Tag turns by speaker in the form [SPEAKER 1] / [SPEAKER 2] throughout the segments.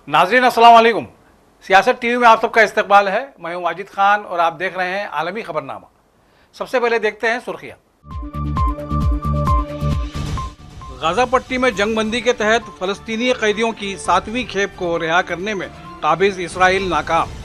[SPEAKER 1] नाजरीन अस्सलाम वालेकुम। सियासत टीवी में आप सबका इस्तकबाल है। मैं हूं वाजिद खान और आप देख रहे हैं आलमी खबरनामा। सबसे पहले देखते हैं सुर्खियां। गाजा पट्टी में जंगबंदी के तहत फलस्तीनी कैदियों की 7वीं खेप को रिहा करने में काबिज इसराइल नाकाम।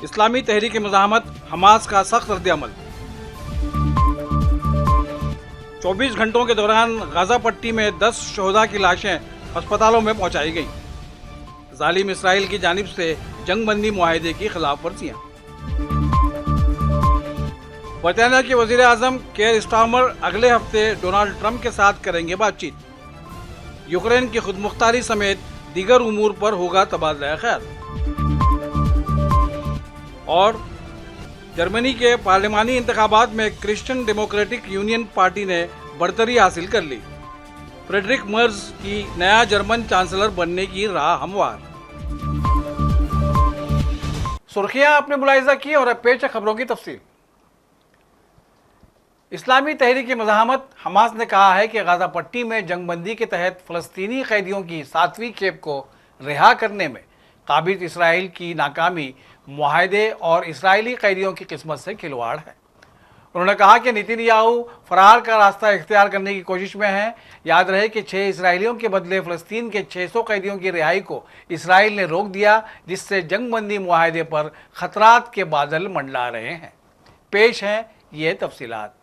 [SPEAKER 1] इस्लामी तहरीक मज़ाहमत हमास का सख्त रद्द-ए-अमल। 24 घंटों के दौरान गाजा पट्टी में 10 शोहदा की लाशें अस्पतालों में पहुंचाई गईं। जालिम इसराइल की जानिब से जंगबंदी मुआहदे की खिलाफ वर्जियाँ। बरतानिया के वजीर आजम केयर स्टार्मर अगले हफ्ते डोनाल्ड ट्रंप के साथ करेंगे बातचीत। यूक्रेन की खुदमुख्तारी समेत दीगर उमूर पर होगा तबादला ख्याल। और जर्मनी के पार्लिमानी इंतखाबात में क्रिश्चियन डेमोक्रेटिक यूनियन पार्टी ने बढ़तरी हासिल कर ली। फ्रेडरिक मर्ज की नया जर्मन चांसलर बनने की राह हमवार। सुर्खियां आपने मुलाहिजा की और अब पेश है खबरों की तफसील। इस्लामी तहरीक मज़ाहमत हमास ने कहा है कि गाजा पट्टी में जंगबंदी के तहत फ़लस्तीनी कैदियों की 7वीं खेप को रिहा करने में काबिज इसराइल की नाकामी मुआहदे और इसराइली कैदियों की किस्मत से खिलवाड़ है। उन्होंने कहा कि नेतन्याहू फरार का रास्ता इख्तियार करने की कोशिश में हैं। याद रहे कि 6 इसराइलियों के बदले फ़लस्तीन के 600 कैदियों की रिहाई को इसराइल ने रोक दिया, जिससे जंगबंदी मुआहदे पर खतरात के बादल मंडला रहे हैं। पेश हैं ये तफसीलात।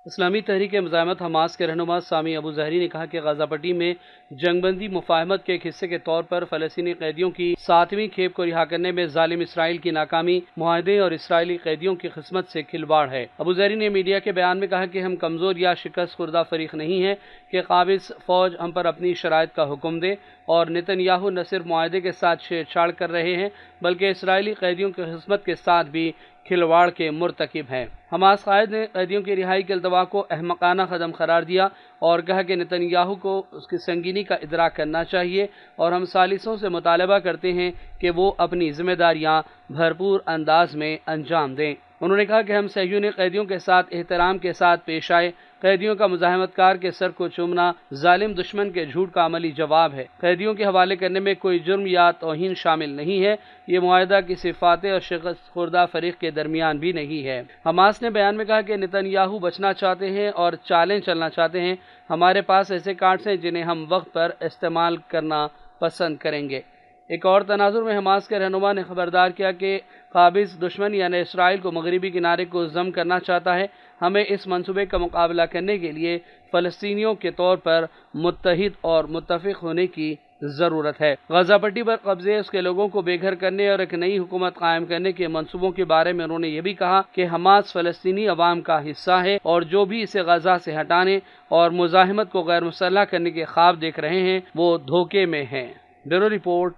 [SPEAKER 2] इस्लामी तहरीक मज़ाहमत हमास के रहनुमा सामी अबू ज़हरी ने कहा कि गाज़ा पट्टी में जंगबंदी मुफाहमत के एक हिस्से के तौर पर फ़लस्तीनी कैदियों की 7वीं खेप को रिहा करने में जालिम इसराइल की नाकामी मुआहदे और इसराइली कैदियों की किस्मत से खिलवाड़ है। अबू ज़हरी ने मीडिया के बयान में कहा कि हम कमज़ोर या शिकस्त खुर्दा फरीक नहीं हैं कि काबिज फ़ौज हम पर अपनी शराइत का हुक्म दे, और नेतन्याहू न सिर्फ मुआहदे के साथ छेड़छाड़ कर रहे हैं बल्कि इसराइली कैदियों की किस्मत के साथ भी खिलवाड़ के मुर्तकिब हैं। हमास कायद ने कैदियों की रिहाई के अल्तवा को अहमकाना कदम करार दिया और कहा कि नेतन्याहू को उसकी संगीनी का इदराक करना चाहिए और हम सालिसों से मुतालबा करते हैं कि वो अपनी जिम्मेदारियां भरपूर अंदाज में अंजाम दें। उन्होंने कहा कि हम सहयूनी कैदियों के साथ एहतराम के साथ पेश आए। कैदियों का मुज़ाहमतकार के सर को चूमना जालिम दुश्मन के झूठ का अमली जवाब है। कैदियों के हवाले करने में कोई जुर्म या तौहीन शामिल नहीं है। ये मुआहदा किसी फाते और शिकस्त खुर्दा फरीक के दरमियान भी नहीं है। हमास ने बयान में कहा कि नेतन्याहू बचना चाहते हैं और चालें चलना चाहते हैं। हमारे पास ऐसे कार्ड्स हैं जिन्हें हम वक्त पर इस्तेमाल करना पसंद करेंगे। एक और तनाजुर में हमास के रहनुमा ने खबरदार किया कि काबिज दुश्मन यानी इसराइल को मगरबी किनारे को जम करना चाहता है। हमें इस मंसूबे का मुकाबला करने के लिए फ़लस्तीनियों के तौर पर मुत्तहिद और मुत्तफ़िक़ होने की ज़रूरत है। गाज़ा पट्टी पर कब्ज़े, उसके लोगों को बेघर करने और एक नई हुकूमत कायम करने के मंसूबों के बारे में उन्होंने ये भी कहा कि हमास फ़लस्तीनी अवाम का हिस्सा है और जो भी इसे गाज़ा से हटाने और मुज़ाहिमत को गैर मुसल्लह करने के ख्वाब देख रहे हैं वो धोखे में हैं। ब्यूरो रिपोर्ट,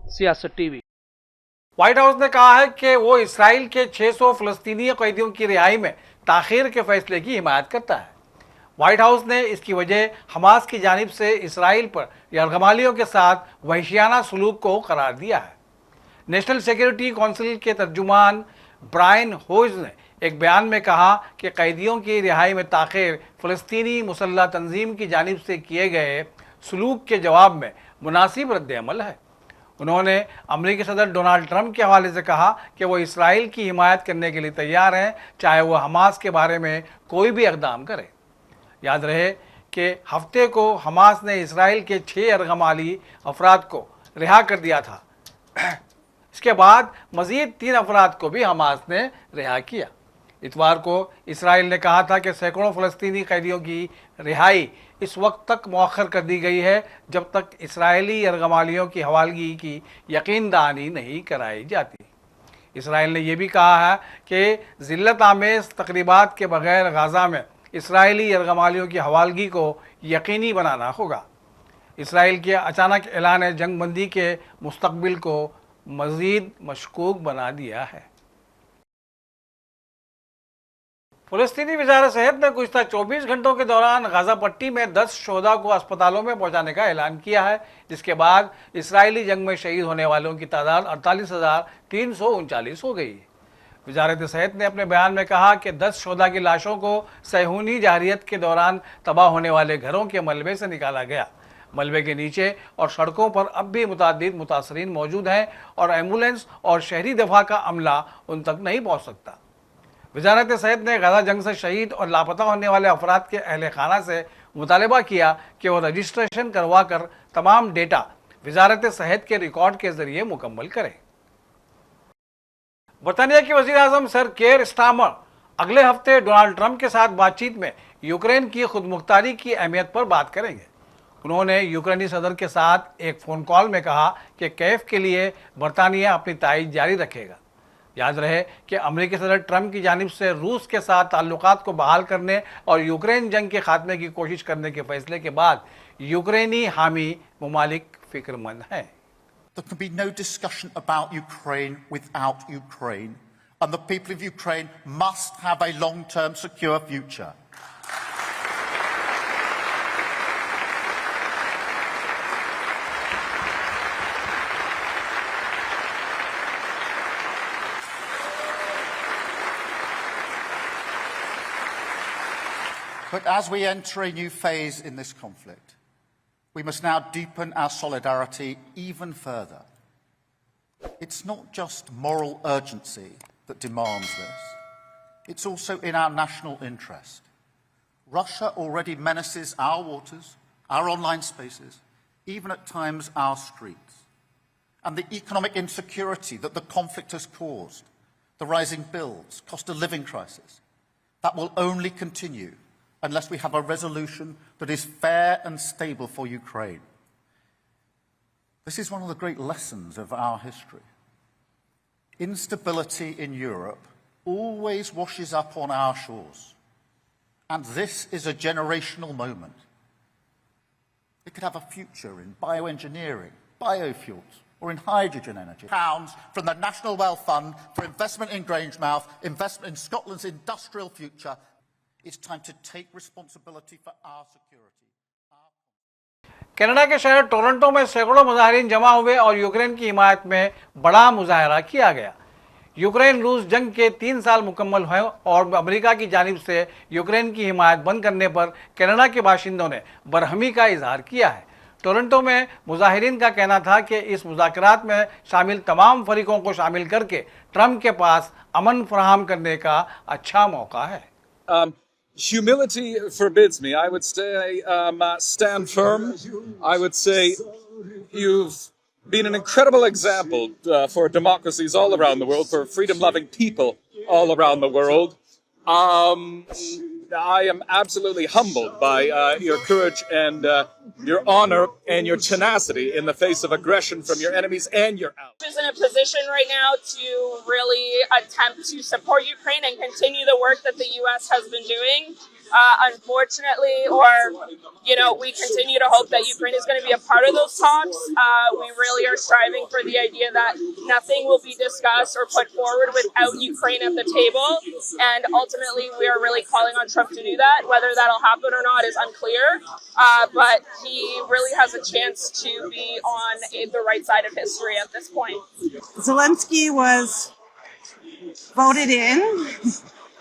[SPEAKER 2] सियासत टीवी।
[SPEAKER 1] व्हाइट हाउस ने कहा है कि वो इसराइल के 600 फ़लस्तीनी कैदियों की रिहाई में ताख़ीर के फैसले की हिमायत करता है। व्हाइट हाउस ने इसकी वजह हमास की जानिब से इसराइल पर यरगमालियों के साथ वहशियाना सलूक को करार दिया है। नेशनल सिक्योरिटी काउंसिल के तर्जुमान ब्रायन होज ने एक बयान में कहा कि कैदियों की रिहाई में ताख़ीर फ़लस्तीनी मुसल्लह तंजीम की जानिब से किए गए सलूक के जवाब में मुनासिब रद्द-ए-अमल है। उन्होंने अमेरिकी सदर डोनाल्ड ट्रंप के हवाले से कहा कि वो इसराइल की हिमायत करने के लिए तैयार हैं, चाहे वो हमास के बारे में कोई भी इक़दाम करे। याद रहे कि हफ्ते को हमास ने इसराइल के 6 यरगमाली अफराद को रिहा कर दिया था। इसके बाद मज़ीद 3 अफराद को भी हमास ने रिहा किया। इतवार को इसराइल ने कहा था कि सैकड़ों फ़लस्तीनी कैदियों की रिहाई इस वक्त तक मौखर कर दी गई है जब तक इसराइली यरगमालियों की हवालगी की यकीन दहानी नहीं कराई जाती। इसराइल ने यह भी कहा है कि ज़िल्लत आमेज़ तक़रीबात के बगैर गाज़ा में इसराइली यरगमालियों की हवालगी को यकीनी बनाना होगा। इसराइल के अचानक ऐलान जंगबंदी के मुस्तक़बिल को मज़ीद मशकूक बना दिया है। फ़लस्तीनी वज़ारत सेहत ने गुज़िश्ता 24 घंटों के दौरान गाज़ा पट्टी में 10 शोहदा को अस्पतालों में पहुंचाने का ऐलान किया है, जिसके बाद इसराइली जंग में शहीद होने वालों की तादाद 48,339 हो गई है। वज़ारत सेहत ने अपने बयान में कहा कि 10 शोहदा की लाशों को सहूनी जारियत के दौरान तबाह होने वाले घरों के मलबे से निकाला गया। मलबे के नीचे और सड़कों पर अब भी मुतादिद मुतासरीन मौजूद हैं और एम्बुलेंस और शहरी दफा का अमला उन तक नहीं पहुंच सकता। वजारत सेहत ने गजा जंग से शहीद और लापता होने वाले अफराद के अहल खाना से मुतालबा किया कि वो रजिस्ट्रेशन करवा कर तमाम डेटा वजारत सेहत के रिकॉर्ड के जरिए मुकम्मल करें। बरतानिया के वज़ीर आज़म सर केयर स्टारमर अगले हफ्ते डोनाल्ड ट्रंप के साथ बातचीत में यूक्रेन की खुदमुख्तारी की अहमियत पर बात करेंगे। उन्होंने यूक्रेनी सदर के साथ एक फ़ोन कॉल में कहा कि कैफ के लिए बरतानिया अपनी तायीद जारी रखेगा। याद रहे कि अमेरिकी सदर ट्रंप की जानिब से रूस के साथ ताल्लुकात को बहाल करने और यूक्रेन जंग के खात्मे की कोशिश करने के फैसले के बाद यूक्रेनी हामी ममालिक फिक्रमंद हैं।
[SPEAKER 3] There can be no discussion about Ukraine without Ukraine, and the people of Ukraine must have a long-term secure future. But as we enter a new phase in this conflict, we must now deepen our solidarity even further. It's not just moral urgency that demands this. It's also in our national interest. Russia already menaces our waters, our online spaces, even at times our streets. And the economic insecurity that the conflict has caused, the rising bills, cost of living crisis, that will only continue unless we have a resolution that is fair and stable for Ukraine. This is one of the great lessons of our history. Instability in Europe always washes up on our shores. And this is a generational moment. It could have a future in bioengineering, biofuels, or in hydrogen energy. Pounds from the National Wealth Fund for investment in Grangemouth, investment in Scotland's industrial future. It's time to take responsibility for our security.
[SPEAKER 1] Canada के शहर Toronto में सैकड़ों मुजाहिरीन जमा हुए और Ukraine की हिमायत में बड़ा मुजाहरा किया गया। यूक्रेन रूस जंग के 3 साल मुकम्मल हुए और अमेरिका की जानिब से यूक्रेन की हिमायत बंद करने पर कनाडा के बाशिंदों ने बरहमी का इजहार किया है। टोरंटो में मुजाहिरीन का कहना था कि इस मुज़ाकरात में शामिल तमाम फरीकों को शामिल करके ट्रंप के पास अमन फराहम करने का अच्छा मौका है।
[SPEAKER 4] Humility forbids me. I would say stand firm. I would say you've been an incredible example for democracies all around the world, for freedom-loving people all around the world. I am absolutely humbled by your courage and your honor and your tenacity in the face of aggression from your enemies and your allies.
[SPEAKER 5] Is in a position right now to really attempt to support Ukraine and continue the work that the U.S. has been doing. Unfortunately, we continue to hope that Ukraine is going to be a part of those talks. We really are striving for the idea that nothing will be discussed or put forward without Ukraine at the table. And ultimately, we are really calling on Trump to do that. Whether that'll happen or not is unclear. But he really has a chance to be on the right side of history at this point.
[SPEAKER 6] Zelensky was voted in.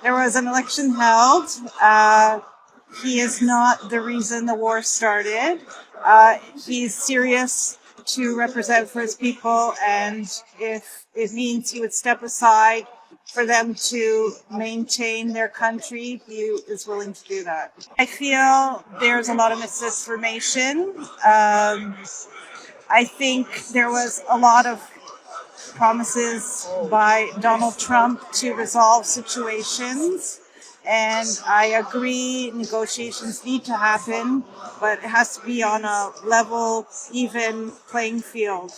[SPEAKER 6] There was an election held. He is not the reason the war started. He's serious to represent for his people, and if it means he would step aside for them to maintain their country, he is willing to do that. I feel there's a lot of misinformation. I think there was a lot of promises by Donald Trump to resolve situations, and I agree negotiations need to happen, but it has to be on a level, even playing field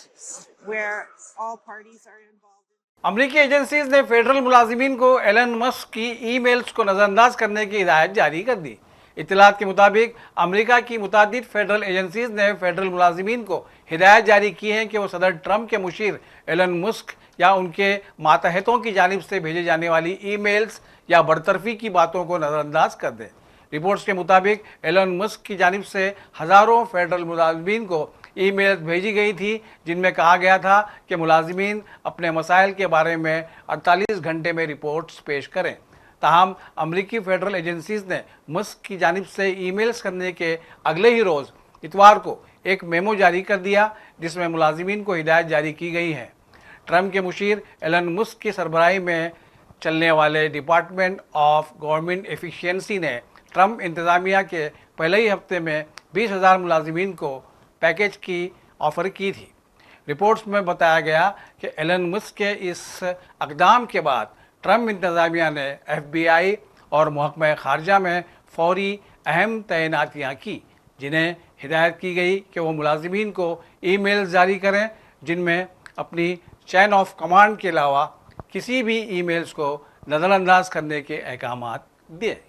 [SPEAKER 6] where all parties are involved.
[SPEAKER 1] अमरीकी agencies ने federal मुलाजिमीन को Elon Musk की emails को नज़रअंदाज करने की हिदायत जारी कर दी। इत्तलात के मुताबिक अमेरिका की मुतादिद फेडरल एजेंसीज ने फेडरल मुलाजिमीन को हिदायत जारी की है कि वो सदर ट्रंप के मुशीर एलन मस्क या उनके मातहतों की जानिब से भेजे जाने वाली ईमेल्स या बरतरफी की बातों को नज़रअंदाज कर दें। रिपोर्ट्स के मुताबिक एलन मस्क की जानिब से हज़ारों फेडरल मुलाजिमीन को ईमेल भेजी गई थी जिनमें कहा गया था कि मुलाजिमीन अपने मसाइल के बारे में 48 घंटे में रिपोर्ट्स पेश करें। ताहम अमरीकी फेडरल एजेंसीज ने मस्क की जानिब से ईमेल्स करने के अगले ही रोज़ इतवार को एक मेमो जारी कर दिया जिसमें मुलाजिमीन को हिदायत जारी की गई है। ट्रंप के मुशीर एलन मस्क की सरबराही में चलने वाले डिपार्टमेंट ऑफ गवर्नमेंट एफिशिएंसी ने ट्रंप इंतज़ामिया के पहले ही हफ्ते में 20,000 मुलाजिमीन को पैकेज की ऑफ़र की थी। रिपोर्ट्स में बताया गया कि एलन मस्क के इस अक़दाम के बाद ट्रंप इंतज़ामिया ने FBI और महकमा ख़ारजा में फौरी अहम तैनातियाँ की, जिन्हें हिदायत की गई कि वो मुलाजिमीन को ईमेल जारी करें जिनमें अपनी चैन ऑफ कमांड के अलावा किसी भी ईमेल्स को नज़रअंदाज करने के अहकामात दिए।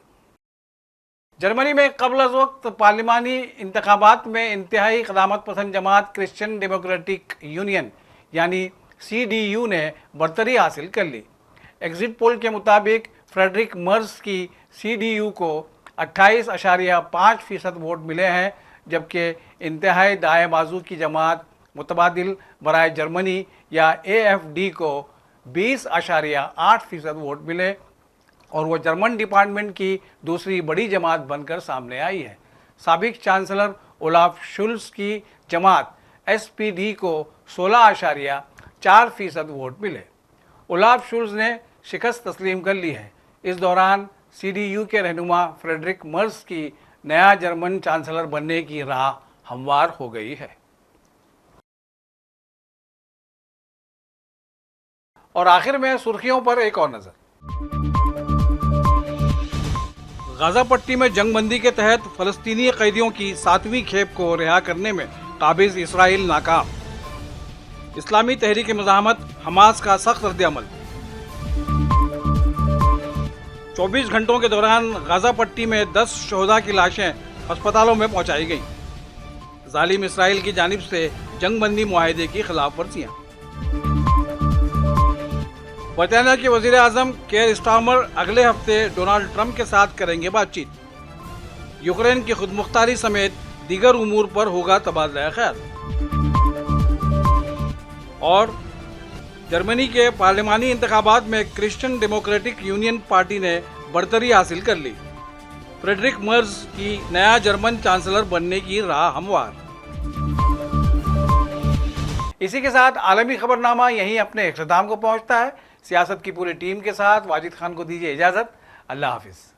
[SPEAKER 1] जर्मनी में कबल अज़ वक्त पार्लिमानी इंतखाबात में इंतहाई क़दामत पसंद जमात क्रिश्चियन डेमोक्रेटिक यूनियन यानी CDU ने बरतरी हासिल कर ली। एग्जिट पोल के मुताबिक फ्रेडरिक मर्ज की CDU को 28.5% वोट मिले हैं, जबकि इंतहाई दाएं बाजू की जमात मुतबादिल बराए जर्मनी या AFD को 20.8% वोट मिले और वो जर्मन डिपार्टमेंट की दूसरी बड़ी जमात बनकर सामने आई है। साबिक चांसलर ओलाफ शुल्स की जमात SPD को 16.4% वोट मिले। ओलाफ शुल्स ने शिकस्त तस्लीम कर ली है। इस दौरान CDU के रहनुमा फ्रेडरिक मर्ज की नया जर्मन चांसलर बनने की राह हमवार हो गई है। और आखिर में सुर्खियों पर एक और नज़र। गाजा पट्टी में जंगबंदी के तहत फलस्तीनी कैदियों की 7वीं खेप को रिहा करने में काबिज इसराइल नाकाम। इस्लामी तहरीक मुज़ाहमत हमास का सख्त रद्द-ए-अमल। 24 घंटों के दौरान गाजा पट्टी में 10 शोहदा की लाशें अस्पतालों में पहुंचाई गईं। जालिम इसराइल की जानिब से जंगबंदी मुआहदे की खिलाफ वर्जियाँ। बरतानिया के वज़ीर आज़म केयर स्टार्मर अगले हफ्ते डोनाल्ड ट्रंप के साथ करेंगे बातचीत। यूक्रेन की खुदमुख्तारी समेत दीगर उमूर पर होगा तबादला ख्याल। और जर्मनी के पार्लिमानी इंतखाबात में क्रिश्चियन डेमोक्रेटिक यूनियन पार्टी ने बरतरी हासिल कर ली। फ्रेडरिक मर्ज की नया जर्मन चांसलर बनने की राह हमवार। इसी के साथ आलमी खबरनामा यहीं अपने इख्तिताम को पहुंचता है। सियासत की पूरी टीम के साथ वाजिद खान को दीजिए इजाज़त। अल्लाह हाफिज़।